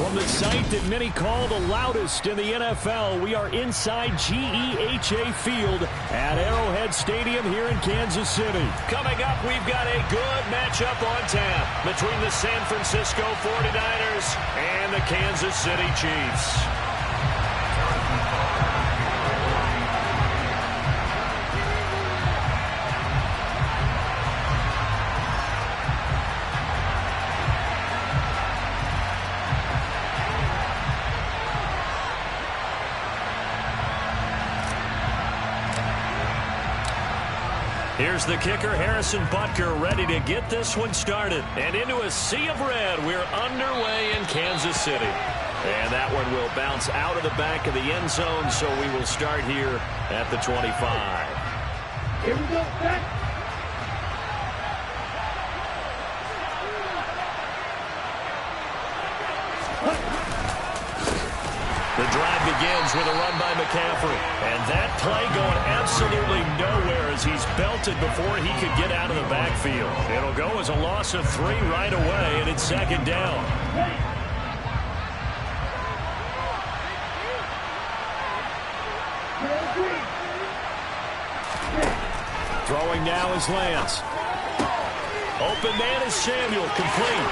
From the site that many call the loudest in the NFL, we are inside GEHA Field at Arrowhead Stadium here in Kansas City. Coming up, we've got a good matchup on tap between the San Francisco 49ers and the Kansas City Chiefs. Here's the kicker, Harrison Butker, ready to get this one started. And into a sea of red, we're underway in Kansas City. And that one will bounce out of the back of the end zone, so we will start here at the 25. Here we go, back. The drive begins with a run by McCaffrey. And that play going absolutely nowhere as he's belted before he could get out of the backfield. It'll go as a loss of 3 right away, and it's second down. Throwing now is Lance. Open man is Samuel, complete.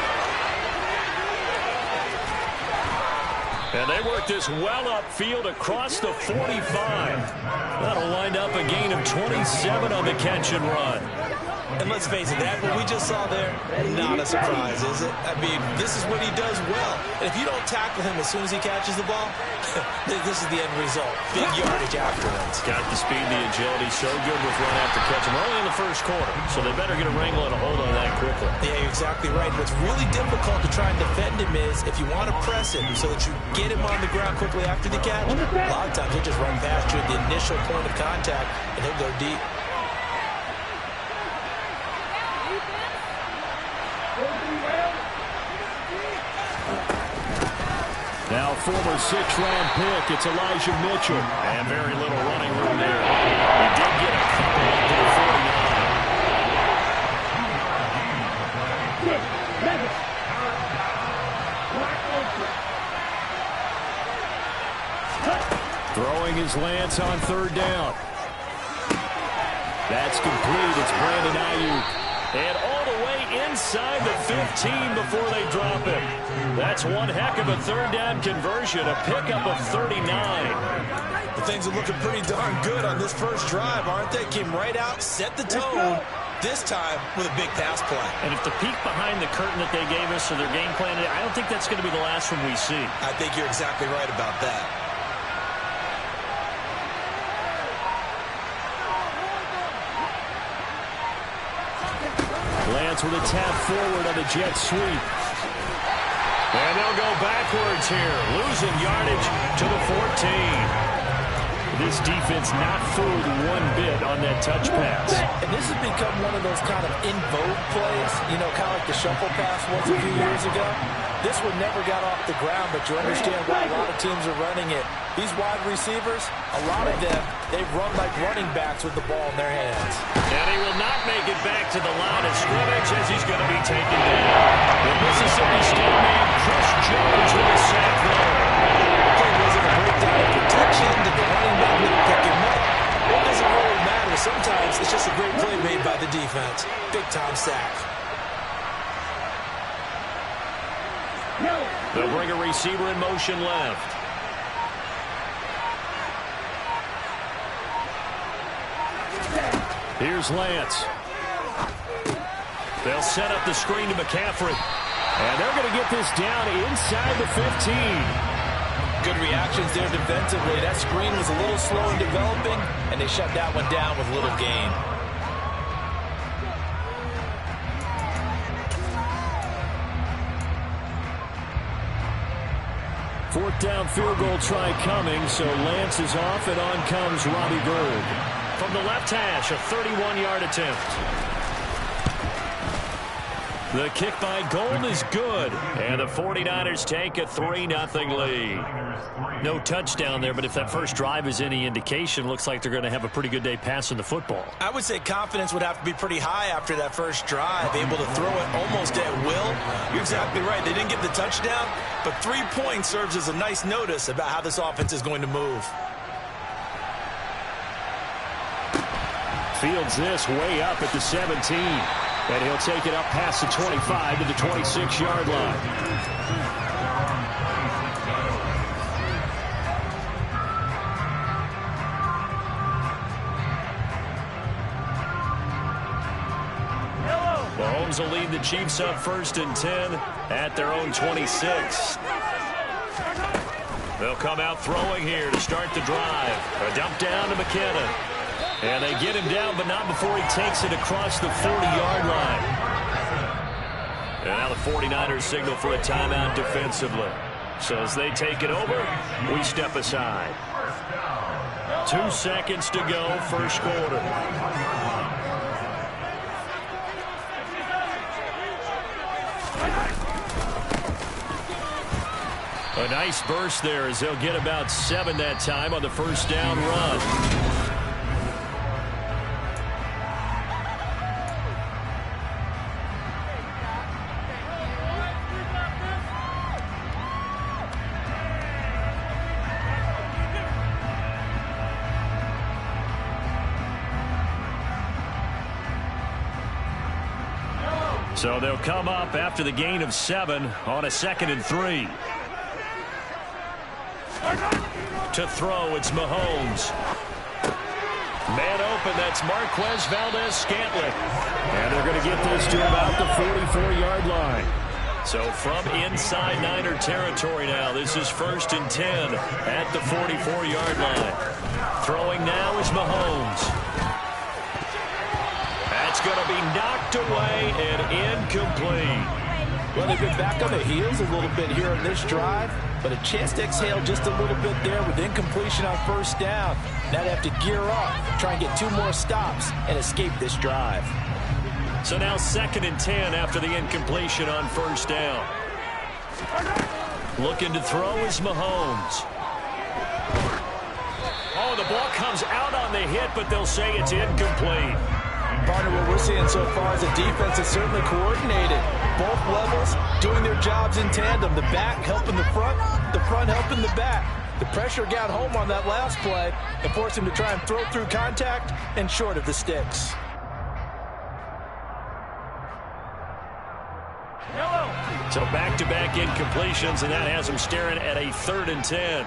And they work this well upfield across the 45. That'll wind up a gain of 27 on the catch and run. And let's face it, that what we just saw there, not a surprise, is it? I mean, this is what he does well. And if you don't tackle him as soon as he catches the ball, this is the end result. Big yardage afterwards. Got the speed, the agility, so good with run after catch. And we're only in the first quarter, so they better get a wrangle and a hold on that quickly. Yeah, you're exactly right. What's really difficult to try and defend him is if you want to press him so that you get him on the ground quickly after the catch, a lot of times he'll just run past you at the initial point of contact, and he'll go deep. Now former 6th-round pick, it's Elijah Mitchell. And very little running room there. He did get a couple up to the 49. Throwing his Lance on 3rd down. That's complete. It's Brandon Ayuk. And all the way inside the 15 before they drop him. That's one heck of a 3rd down conversion, a pickup of 39. The things are looking pretty darn good on this first drive, aren't they? Came right out, set the tone, this time with a big pass play. And if the peek behind the curtain that they gave us or their game plan, I don't think that's going to be the last one we see. I think you're exactly right about that. Lance with a tap forward on the jet sweep. And they'll go backwards here, losing yardage to the 14. This defense not fooled one bit on that touch pass. And this has become one of those kind of in vogue plays, you know, kind of like the shuffle pass was a few years ago. This one never got off the ground, but you understand why a lot of teams are running it. These wide receivers, a lot of them, they run like running backs with the ball in their hands. And he will not make it back to the line of scrimmage as he's going to be taken down. The Mississippi State man, Chris Jones, with a sack there. The play wasn't a breakdown of protection. Did the running back didn't pick him up? It doesn't really matter. Sometimes it's just a great play made by the defense. Big-time sack. They'll bring a receiver in motion left. Here's Lance. They'll set up the screen to McCaffrey. And they're going to get this down inside the 15. Good reactions there defensively. That screen was a little slow in developing, and they shut that one down with little gain. Fourth down field goal try coming, so Lance is off, and on comes Robbie Gould. From the left hash, a 31-yard attempt. The kick by Gould is good, and the 49ers take a 3-0 lead. No touchdown there, but if that first drive is any indication, looks like they're going to have a pretty good day passing the football. I would say confidence would have to be pretty high after that first drive, able to throw it almost at will. You're exactly right. They didn't get the touchdown, but 3 points serves as a nice notice about how this offense is going to move. Fields this way up at the 17. And he'll take it up past the 25 to the 26-yard line. Mahomes will lead the Chiefs up 1st and 10 at their own 26. They'll come out throwing here to start the drive. A dump down to McKinnon. And they get him down, but not before he takes it across the 40-yard line. And now the 49ers signal for a timeout defensively. So as they take it over, we step aside. 2 seconds to go, first quarter. A nice burst there as they'll get about 7 that time on the first down run. So they'll come up after the gain of 7 on a 2nd and 3. To throw, it's Mahomes. Man open, that's Marquez Valdes-Scantling. And they're going to get this to about the 44-yard line. So from inside Niner territory now, this is 1st and 10 at the 44-yard line. Throwing now is Mahomes. That's going to be knocked away and incomplete. Well, they've been back on the heels a little bit here on this drive, but a chance to exhale just a little bit there with incompletion on first down. Now they have to gear up, try and get 2 more stops, and escape this drive. So now 2nd and 10 after the incompletion on first down. Looking to throw is Mahomes. Oh, the ball comes out on the hit, but they'll say it's incomplete. Partner, what we're seeing so far is a defense that's certainly coordinated. Both levels doing their jobs in tandem. The back helping the front helping the back. The pressure got home on that last play and forced him to try and throw through contact and short of the sticks. So back-to-back incompletions, and that has him staring at a 3rd and 10.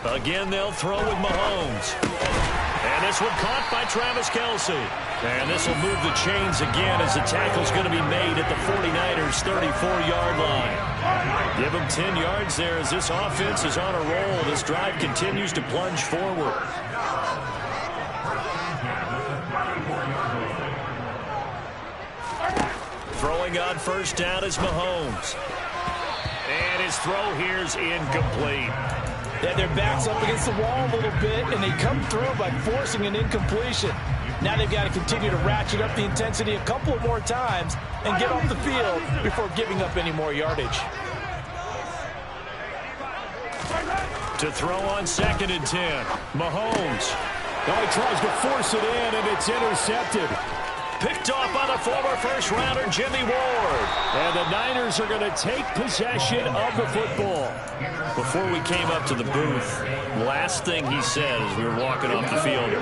Again, they'll throw with Mahomes. And this one caught by Travis Kelce. And this will move the chains again as the tackle's going to be made at the 49ers' 34-yard line. Give them 10 yards there as this offense is on a roll. This drive continues to plunge forward. Throwing on first down is Mahomes. And his throw here is incomplete. They had their backs up against the wall a little bit, and they come through by forcing an incompletion. Now they've got to continue to ratchet up the intensity a couple of more times and get off the field before giving up any more yardage. To throw on 2nd and 10, Mahomes. Now he tries to force it in, and it's intercepted. Picked off by the former first-rounder Jimmy Ward. And the Niners are going to take possession of the football. Before we came up to the booth, last thing he said as we were walking off the field,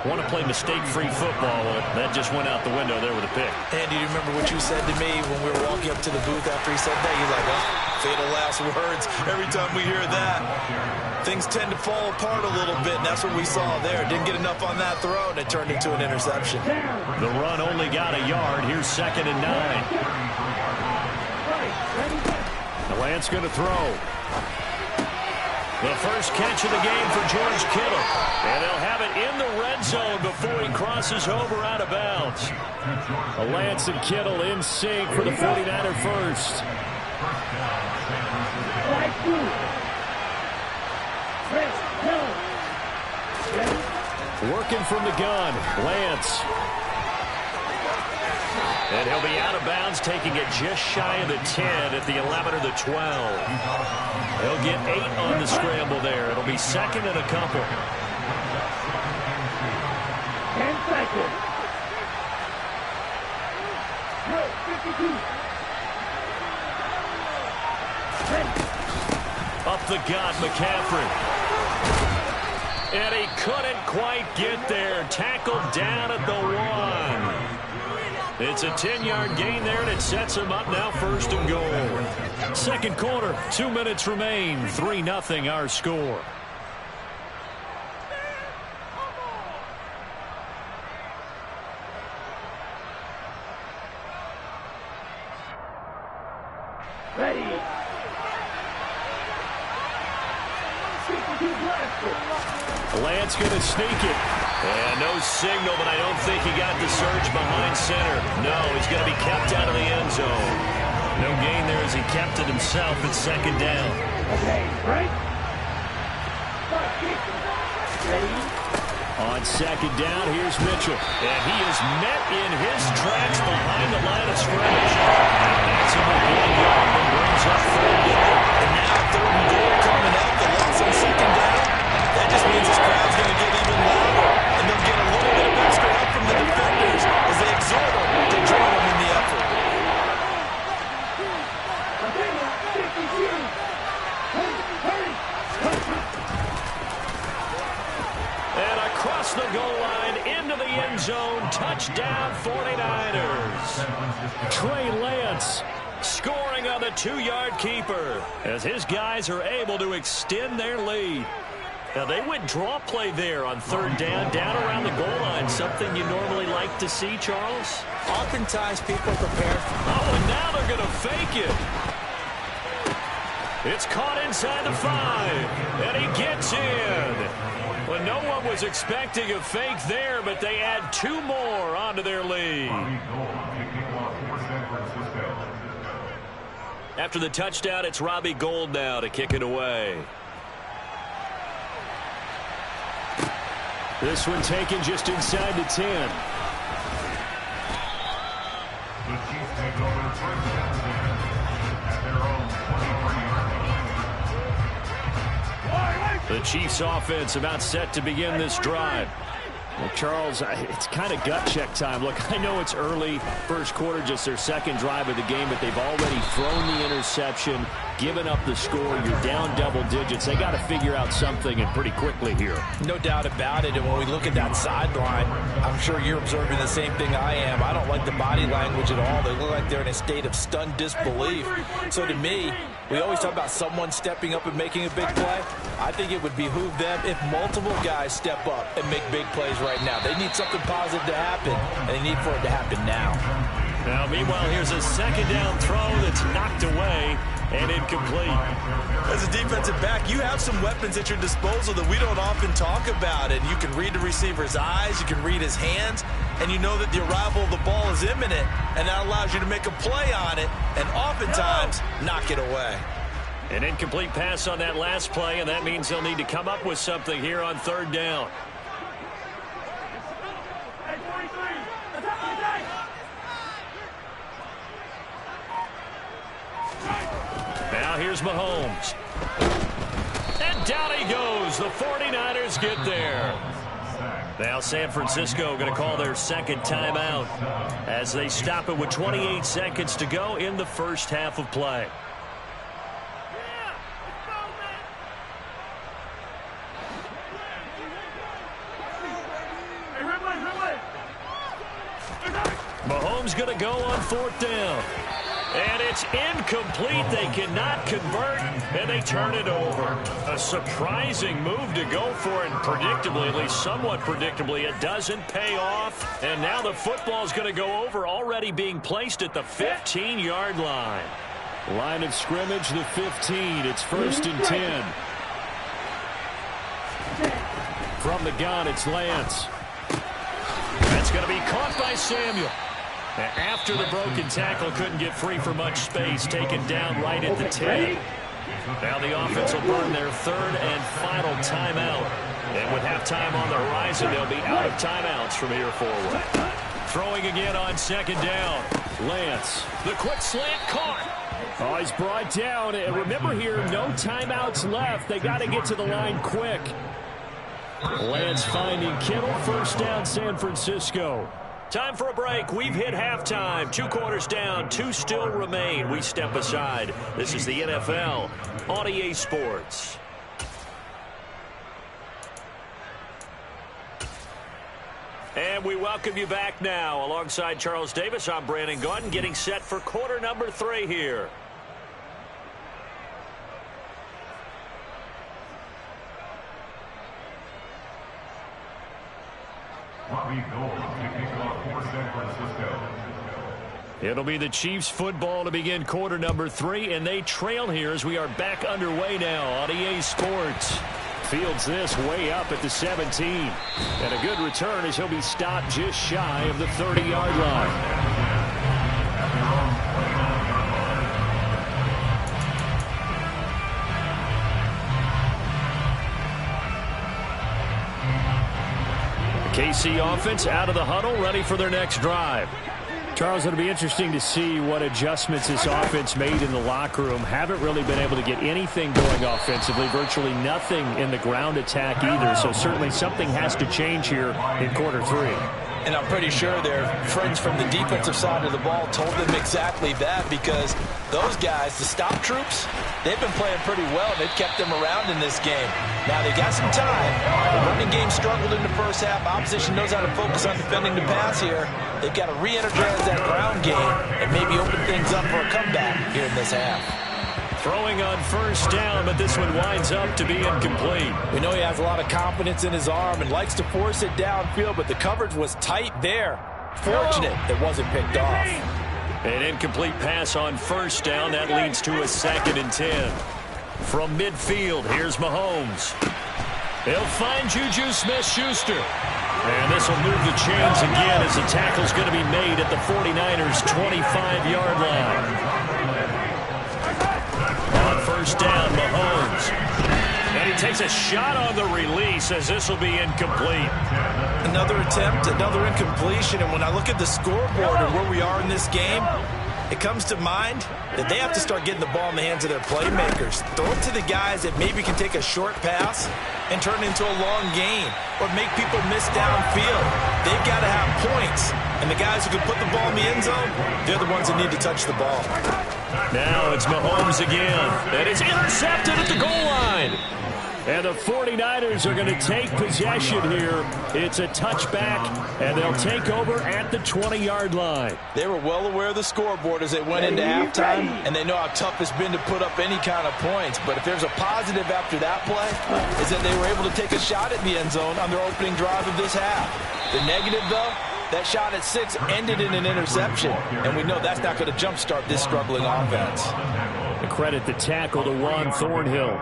want to play mistake-free football. Well, that just went out the window there with a pick. Andy, do you remember what you said to me when we were walking up to the booth after he said that? You're like, oh, fatal last words. Every time we hear that, things tend to fall apart a little bit, and that's what we saw there. Didn't get enough on that throw, and it turned into an interception. The run only got a yard. Here's 2nd and 9. Lance going to throw. The first catch of the game for George Kittle. And they'll have it in the red zone before he crosses over out of bounds. Lance and Kittle in sync for the 49er first. Working from the gun, Lance. And he'll be out of bounds, taking it just shy of the 10 at the 11 or the 12. He'll get 8 on the scramble there. It'll be second and a couple. 10 seconds. No, 52. Up the gut, McCaffrey. And he couldn't quite get there. Tackled down at the 1. It's a 10-yard gain there, and it sets him up now first and goal. Second quarter, 2 minutes remain. 3-0 our score. Ready. Lance going to sneak it. And no signal, but I don't think he got the surge behind center. No, he's going to be kept out of the end zone. No gain there as he kept it himself at second down. Okay, right. Ready. On second down, here's Mitchell. And he is met in his tracks behind the line of scrimmage. That's him with 1 yard and brings up third down. And now third and goal coming up. The loss on second down. That just means this crowd's going to get even louder. And they'll get a little bit of extra help from the defenders as they exhort them to join them in the effort. And across the goal line, into the end zone, touchdown 49ers. Trey Lance scoring on the 2-yard keeper as his guys are able to extend their lead. Now, they went draw play there on third down around the goal line, something you normally like to see, Charles? Oftentimes people prepare. Oh, and now they're going to fake it. It's caught inside the 5, and he gets in. Well, no one was expecting a fake there, but they add 2 more onto their lead. After the touchdown, it's Robbie Gould now to kick it away. This one taken just inside the 10. The Chiefs take over first down at their own 20. The Chiefs offense about set to begin this drive. Well, Charles, it's kind of gut check time. Look, I know it's early, first quarter, just their second drive of the game, but they've already thrown the interception, given up the score. You're down double digits. They got to figure out something, and pretty quickly here. No doubt about it. And when we look at that sideline, I'm sure you're observing the same thing I am. I don't like the body language at all. They look like they're in a state of stunned disbelief. So to me, we always talk about someone stepping up and making a big play. I think it would behoove them if multiple guys step up and make big plays right now. They need something positive to happen, and they need for it to happen now. Now, meanwhile, here's a second down throw that's knocked away and incomplete. As a defensive back, you have some weapons at your disposal that we don't often talk about. And you can read the receiver's eyes, you can read his hands, and you know that the arrival of the ball is imminent, and that allows you to make a play on it and oftentimes knock it away. An incomplete pass on that last play, and that means they'll need to come up with something here on third down. Now here's Mahomes. And down he goes. The 49ers get there. Now San Francisco going to call their second timeout as they stop it with 28 seconds to go in the first half of play. Mahomes going to go on fourth down. And it's incomplete. They cannot convert, and they turn it over. A surprising move to go for it, predictably, at least somewhat predictably. It doesn't pay off, and now the football's going to go over, already being placed at the 15-yard line. Line of scrimmage, the 15. It's first and 10. From the gun, it's Lance. That's going to be caught by Samuel. After the broken tackle, couldn't get free for much space, taken down right at the 10. Now the offense will burn their third and final timeout. And with halftime on the horizon, they'll be out of timeouts from here forward. throwing again on second down. Lance, the quick slant caught. Oh, he's brought down. And remember here, no timeouts left. They got to get to the line quick. Lance finding Kittle. First down, San Francisco. Time for a break. We've hit halftime. 2 quarters down. 2 still remain. We step aside. This is the NFL on EA Sports. And we welcome you back now. Alongside Charles Davis, I'm Brandon Gaudin, getting set for quarter number 3 here. Bobby Gold kicking off for San Francisco. It'll be the Chiefs football to begin quarter number 3, and they trail here as we are back underway now on EA Sports. Fields this way up at the 17. And a good return as he'll be stopped just shy of the 30-yard line. KC offense out of the huddle, ready for their next drive. Charles, it'll be interesting to see what adjustments this offense made in the locker room. Haven't really been able to get anything going offensively, virtually nothing in the ground attack either. So certainly something has to change here in quarter 3. And I'm pretty sure their friends from the defensive side of the ball told them exactly that, because those guys, the stop troops, they've been playing pretty well. They've kept them around in this game. Now, they got some time. The running game struggled in the first half. Opposition knows how to focus on defending the pass here. They've got to re-energize that ground game and maybe open things up for a comeback here in this half. Throwing on first down, but this one winds up to be incomplete. We know he has a lot of confidence in his arm and likes to force it downfield, but the coverage was tight there. Fortunate it wasn't picked off. An incomplete pass on first down. That leads to a 2nd and 10. From midfield, here's Mahomes. He'll find Juju Smith-Schuster. And this will move the chains again as the tackle's going to be made at the 49ers' 25-yard line. On first down, Mahomes. And he takes a shot on the release as this will be incomplete. Another attempt, another incompletion. And when I look at the scoreboard and where we are in this game, it comes to mind that they have to start getting the ball in the hands of their playmakers. Throw it to the guys that maybe can take a short pass and turn it into a long gain or make people miss downfield. They've got to have points. And the guys who can put the ball in the end zone, they're the ones that need to touch the ball. Now it's Mahomes again. And it's intercepted at the goal line. And the 49ers are going to take possession here. It's a touchback, and they'll take over at the 20-yard line. They were well aware of the scoreboard as they went into halftime, and they know how tough it's been to put up any kind of points. But if there's a positive after that play, is that they were able to take a shot at the end zone on their opening drive of this half. The negative, though, that shot at 6 ended in an interception, and we know that's not going to jumpstart this struggling offense. The credit the tackle to Juan Thornhill.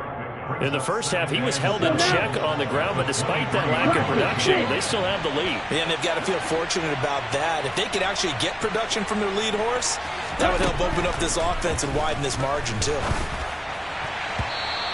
In the first half, he was held in check on the ground, but despite that lack of production, they still have the lead. And they've got to feel fortunate about that. If they could actually get production from their lead horse, that would help open up this offense and widen this margin, too.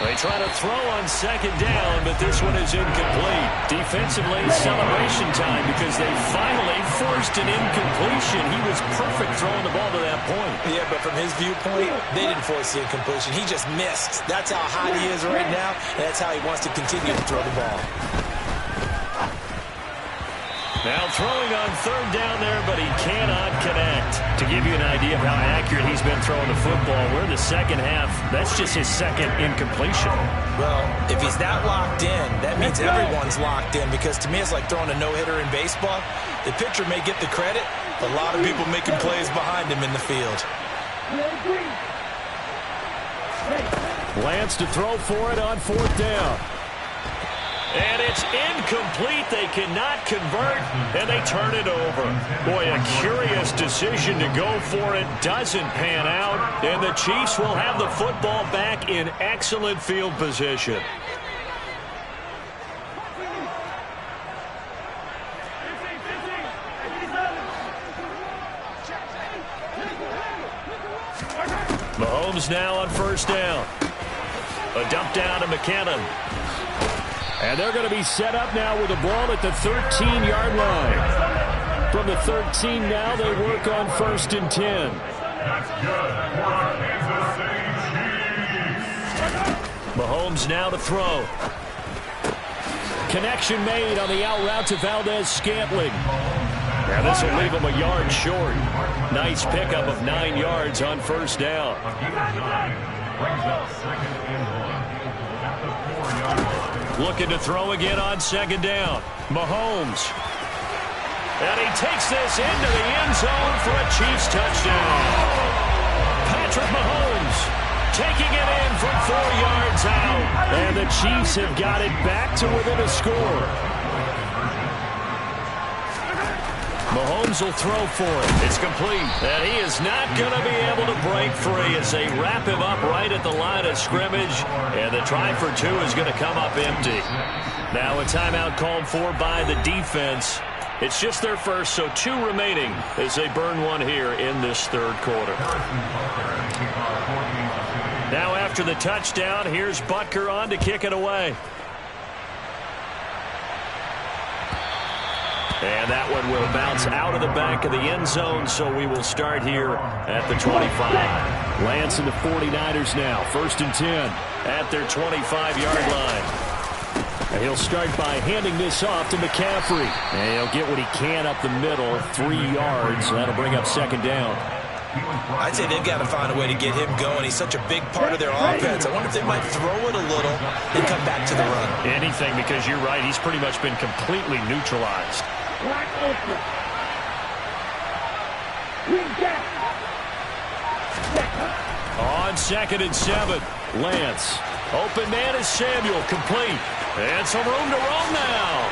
They try to throw on second down, but this one is incomplete. Defensively, celebration time because they finally forced an incompletion. He was perfect throwing the ball to that point. Yeah, but from his viewpoint, they didn't force the incompletion. He just missed. That's how hot he is right now, and that's how he wants to continue to throw the ball. Now throwing on third down there, but he cannot connect. To give you an idea of how accurate he's been throwing the football, we're in the second half. That's just his second incompletion. Well, if he's that locked in, that means everyone's locked in, because to me it's like throwing a no-hitter in baseball. The pitcher may get the credit, but a lot of people making plays behind him in the field. Lance to throw for it on fourth down. And it's incomplete. They cannot convert, and they turn it over. Boy, a curious decision to go for it. Doesn't pan out, and the Chiefs will have the football back in excellent field position. Mahomes now on first down. A dump down to McKinnon. And they're going to be set up now with the ball at the 13-yard line. From the 13 now, they work on 1st and 10. That's good for Kansas City Chiefs. Mahomes now to throw. Connection made on the out route to Valdez-Scantling. Now this will leave him a yard short. Nice pickup of 9 yards on 1st down. Brings up 2nd and 1 at the 4-yard line. Looking to throw again on 2nd down. Mahomes. And he takes this into the end zone for a Chiefs touchdown. Patrick Mahomes taking it in from 4 yards out. And the Chiefs have got it back to within a score. Mahomes will throw for it. It's complete. And he is not going to be able to break free as they wrap him up right at the line of scrimmage. And the try for 2 is going to come up empty. Now a timeout called for by the defense. It's just their first, so 2 remaining as they burn one here in this 3rd quarter. Now after the touchdown, here's Butker on to kick it away. And that one will bounce out of the back of the end zone, so we will start here at the 25. Lance and the 49ers now, 1st and 10 at their 25-yard line. And he'll start by handing this off to McCaffrey. And he'll get what he can up the middle, 3 yards. That'll bring up 2nd down. I'd say they've got to find a way to get him going. He's such a big part of their offense. I wonder if they might throw it a little and come back to the run. Anything, because you're right. He's pretty much been completely neutralized. On 2nd and 7, Lance. Open man is Samuel, complete. And some room to roam now.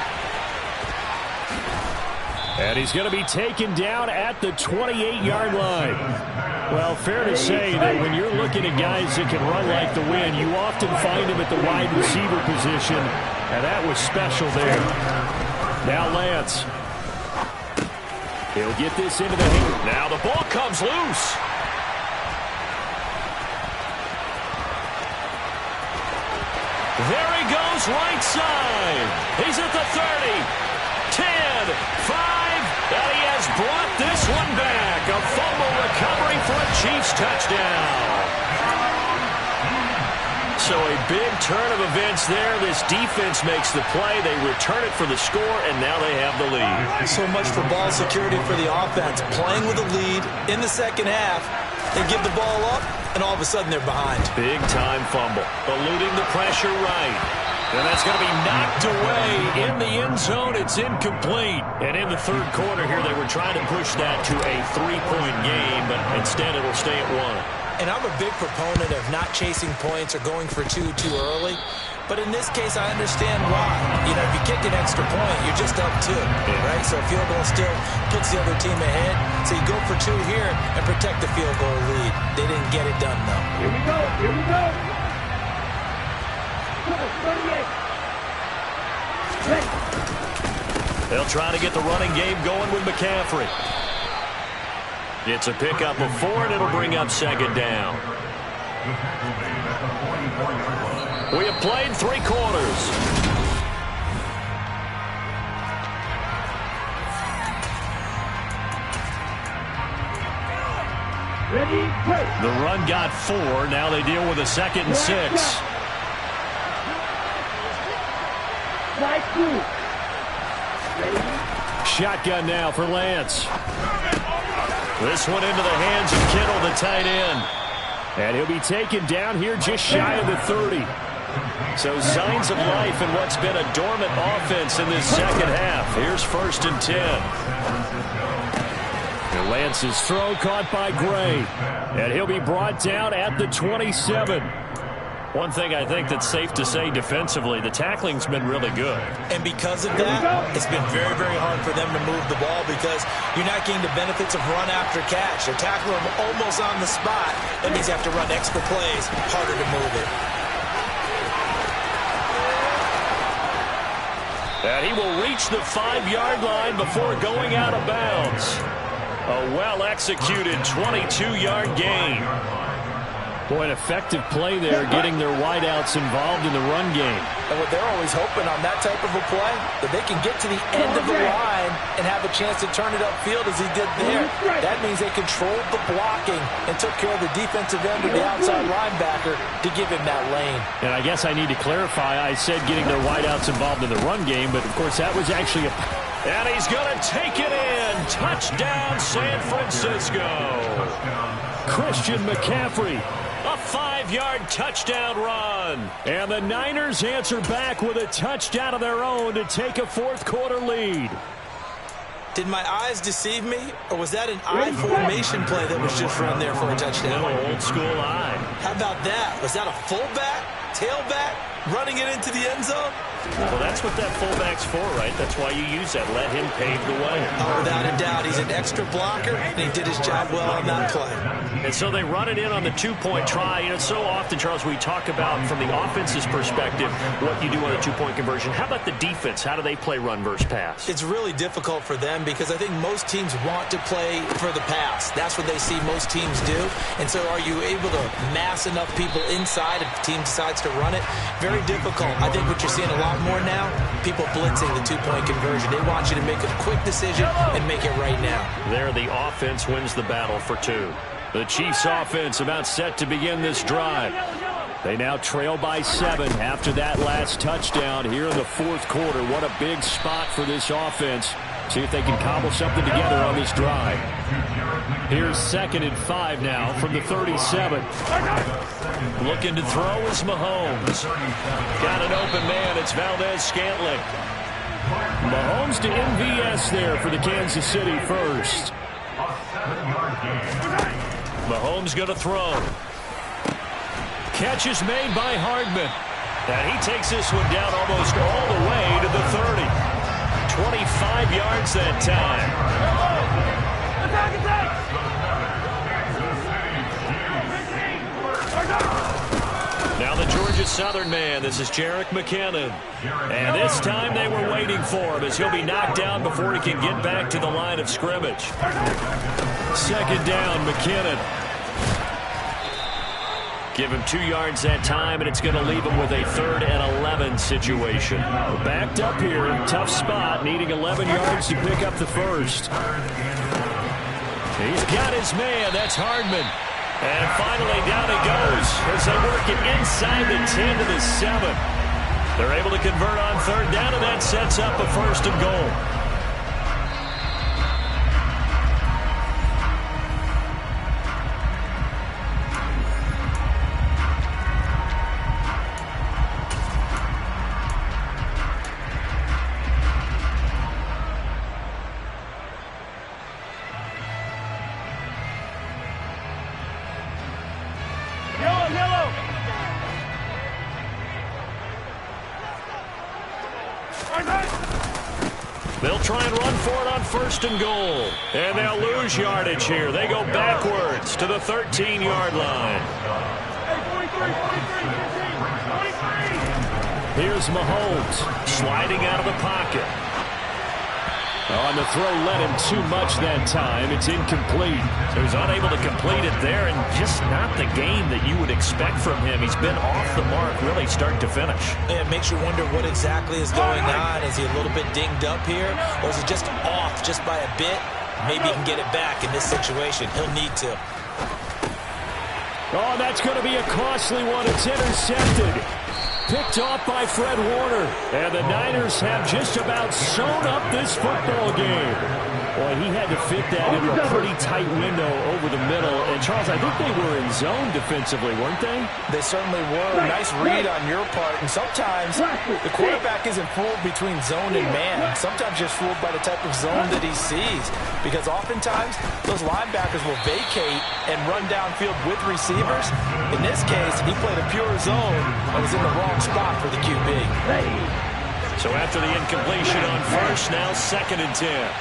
And he's going to be taken down at the 28-yard line. Well, fair to say that when you're looking at guys that can run like the wind, you often find him at the wide receiver position, and that was special there. Now Lance. He'll get this into the hand. Now the ball comes loose. There he goes, right side. He's at the 30, 10, 5, and he has brought this one back. A fumble recovery for a Chiefs touchdown. So a big turn of events there. This defense makes the play. They return it for the score, and now they have the lead. So much for ball security for the offense. Playing with a lead in the second half. They give the ball up, and all of a sudden they're behind. Big-time fumble. Eluding the pressure right. And that's going to be knocked away in the end zone. It's incomplete. And in the 3rd quarter here, they were trying to push that to a 3-point game, but instead it'll stay at 1. And I'm a big proponent of not chasing points or going for 2 too early. But in this case, I understand why. You know, if you kick an extra point, you're just up 2, right? So a field goal still puts the other team ahead. So you go for 2 here and protect the field goal lead. They didn't get it done, though. Here we go. Here we go. 38. They'll try to get the running game going with McCaffrey. It's a pickup of 4, and it'll bring up 2nd down. We have played 3 quarters. Ready, play. The run got 4. Now they deal with a 2nd and 6. Slide through. Ready. Shotgun now for Lance. This one into the hands of Kittle, the tight end. And he'll be taken down here just shy of the 30. So signs of life in what's been a dormant offense in this second half. Here's 1st and 10. And Lance's throw caught by Gray. And he'll be brought down at the 27. One thing I think that's safe to say defensively, the tackling's been really good. And because of that, it's been very, very hard for them to move the ball because you're not getting the benefits of run after catch. They're tackling them almost on the spot. That means you have to run extra plays, harder to move it. And he will reach the 5-yard line before going out of bounds. A well-executed 22-yard gain. Boy, an effective play there, getting their wideouts involved in the run game. And what they're always hoping on that type of a play, that they can get to the end of the line and have a chance to turn it upfield as he did there. That means they controlled the blocking and took care of the defensive end of the outside linebacker to give him that lane. And I guess I need to clarify, I said getting their wideouts involved in the run game, but of course that was actually a... And he's going to take it in. Touchdown, San Francisco. Christian McCaffrey. A 5-yard touchdown run. And the Niners answer back with a touchdown of their own to take a fourth-quarter lead. Did my eyes deceive me, or was that an I formation play that was just run there for a touchdown? No, old school eye. How about that? Was that a fullback, tailback, running it into the end zone? Well, that's what that fullback's for, right? That's why you use that. Let him pave the way. Oh, without a doubt. He's an extra blocker, and he did his job well on that play. And so they run it in on the two-point try. You know, so often, Charles, we talk about from the offense's perspective what you do on a two-point conversion. How about the defense? How do they play run versus pass? It's really difficult for them because I think most teams want to play for the pass. That's what they see most teams do. And so are you able to mass enough people inside if the team decides to run it? Very difficult. I think what you're seeing a lot more now, people blitzing the two-point conversion. They want you to make a quick decision and make it right now. There, the offense wins the battle for two. The Chiefs offense about set to begin this drive. They now trail by 7 after that last touchdown here in the fourth quarter. What a big spot for this offense. See if they can cobble something together on this drive. Here's 2nd and 5 now from the 37. Looking to throw is Mahomes. Got an open man. It's Valdez-Scantling. Mahomes to MVS there for the Kansas City first. Mahomes going to throw. Catch is made by Hardman. And he takes this one down almost all the way to the 30. 25 yards that time. Now the Georgia Southern man. This is Jerick McKinnon. And this time they were waiting for him as he'll be knocked down before he can get back to the line of scrimmage. 2nd down, McKinnon. Give him 2 yards that time, and it's going to leave him with a 3rd and 11 situation. Backed up here, tough spot, needing 11 yards to pick up the first. He's got his man, that's Hardman. And finally down he goes as they work it inside the 10 to the 7. They're able to convert on 3rd down, and that sets up a 1st and goal. They'll try and run for it on 1st and goal. And they'll lose yardage here. They go backwards to the 13-yard line. Here's Mahomes sliding out of the pocket. On the throw, led him too much that time. It's incomplete. So he's unable to complete it there, and just not the game that you would expect from him. He's been off the mark, really start to finish. It makes you wonder what exactly is going on. Is he a little bit dinged up here, or is he just off just by a bit? Maybe he can get it back in this situation. He'll need to. Oh, that's going to be a costly one. It's intercepted. Picked off by Fred Warner. And the Niners have just about sewn up this football game. Boy, he had to fit that into a pretty tight window over the middle. And, Charles, I think they were in zone defensively, weren't they? They certainly were. Nice read on your part. And sometimes the quarterback isn't fooled between zone and man. Sometimes just fooled by the type of zone that he sees. Because oftentimes, those linebackers will vacate and run downfield with receivers. In this case, he played a pure zone and was in the wrong spot for the QB. So after the incompletion on 1st, now 2nd and 10.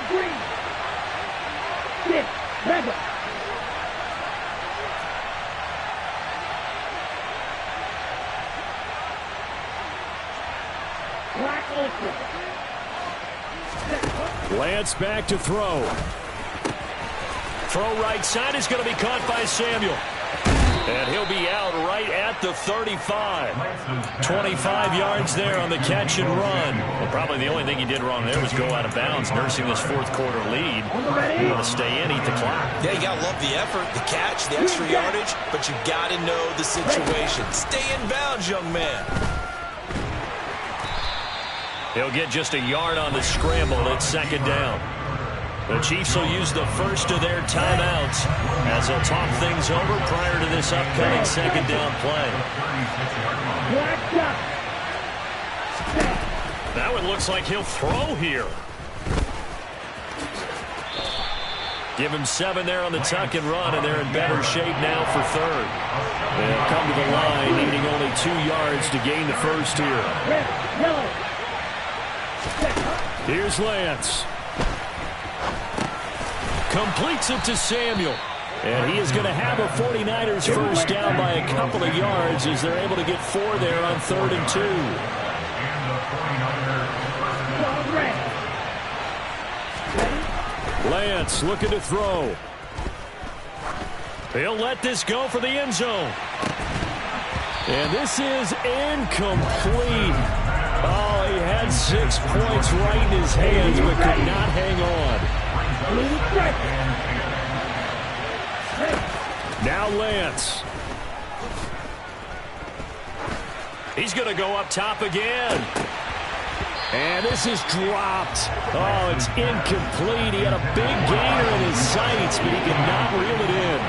Green. 6, Rebel. Black Ultra. Sets back to throw. Throw right side is going to be caught by Samuel. And he'll be out right at the 35. 25 yards there on the catch and run. Well, probably the only thing he did wrong there was go out of bounds, nursing this fourth quarter lead. You want to stay in, eat the clock. Yeah, you got to love the effort, the catch, the extra yardage, but you got to know the situation. Stay in bounds, young man. He'll get just a yard on the scramble. It's second down. The Chiefs will use the first of their timeouts as they'll talk things over prior to this upcoming second down play. Now it looks like he'll throw here. Give him 7 there on the tuck and run, and they're in better shape now for third. They'll come to the line, needing only 2 yards to gain the first here. Here's Lance. Completes it to Samuel. And he is going to have a 49ers first down by a couple of yards as they're able to get 4 there on 3rd and 2. Lance looking to throw. He'll let this go for the end zone. And this is incomplete. Oh, he had 6 points right in his hands but could not hang on. Now Lance. He's going to go up top again. And this is dropped. Oh, it's incomplete. He had a big gainer in his sights, but he could not reel it in.